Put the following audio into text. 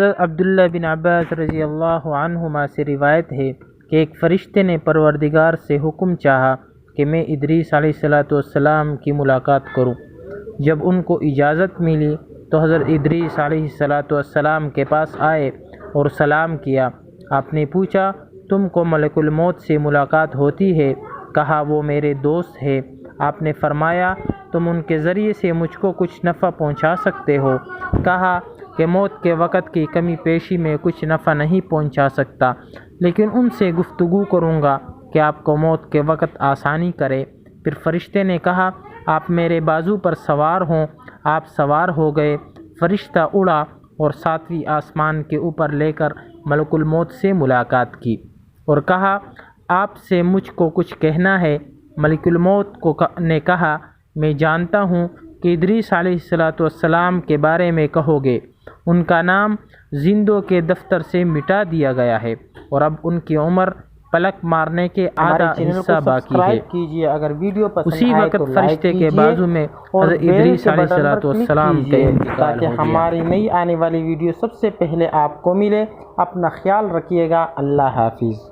حضرت عبداللہ بن عباس رضی اللہ عنہما سے روایت ہے کہ ایک فرشتے نے پروردگار سے حکم چاہا کہ میں ادریس علیہ السلام کی ملاقات کروں۔ جب ان کو اجازت ملی تو حضرت ادریس علیہ السلام کے پاس آئے اور سلام کیا۔ آپ نے پوچھا تم کو ملک الموت سے ملاقات ہوتی ہے؟ کہا وہ میرے دوست ہے۔ آپ نے فرمایا تم ان کے ذریعے سے مجھ کو کچھ نفع پہنچا سکتے ہو؟ کہا کہ موت کے وقت کی کمی پیشی میں کچھ نفع نہیں پہنچا سکتا، لیکن ان سے گفتگو کروں گا کہ آپ کو موت کے وقت آسانی کرے۔ پھر فرشتے نے کہا آپ میرے بازو پر سوار ہوں۔ آپ سوار ہو گئے۔ فرشتہ اڑا اور 7ویں آسمان کے اوپر لے کر ملک الموت سے ملاقات کی اور کہا آپ سے مجھ کو کچھ کہنا ہے۔ ملک الموت نے کہا میں جانتا ہوں کہ ادریس علیہ السلام کے بارے میں کہو گے، ان کا نام زندوں کے دفتر سے مٹا دیا گیا ہے اور اب ان کی عمر پلک مارنے کے آدھا حصہ باقی ہے۔ کیجیے اگر ویڈیو پسند اسی آئے وقت تو لائک فرشتے کے کیجیے بازو میں اور حضرت بیل ادریس کے علیہ بٹن پر کلک السلام کا کیجیے انتقال تاکہ ہو گیا۔ ہماری نئی آنے والی ویڈیو سب سے پہلے آپ کو ملے۔ اپنا خیال رکھیے گا۔ اللہ حافظ۔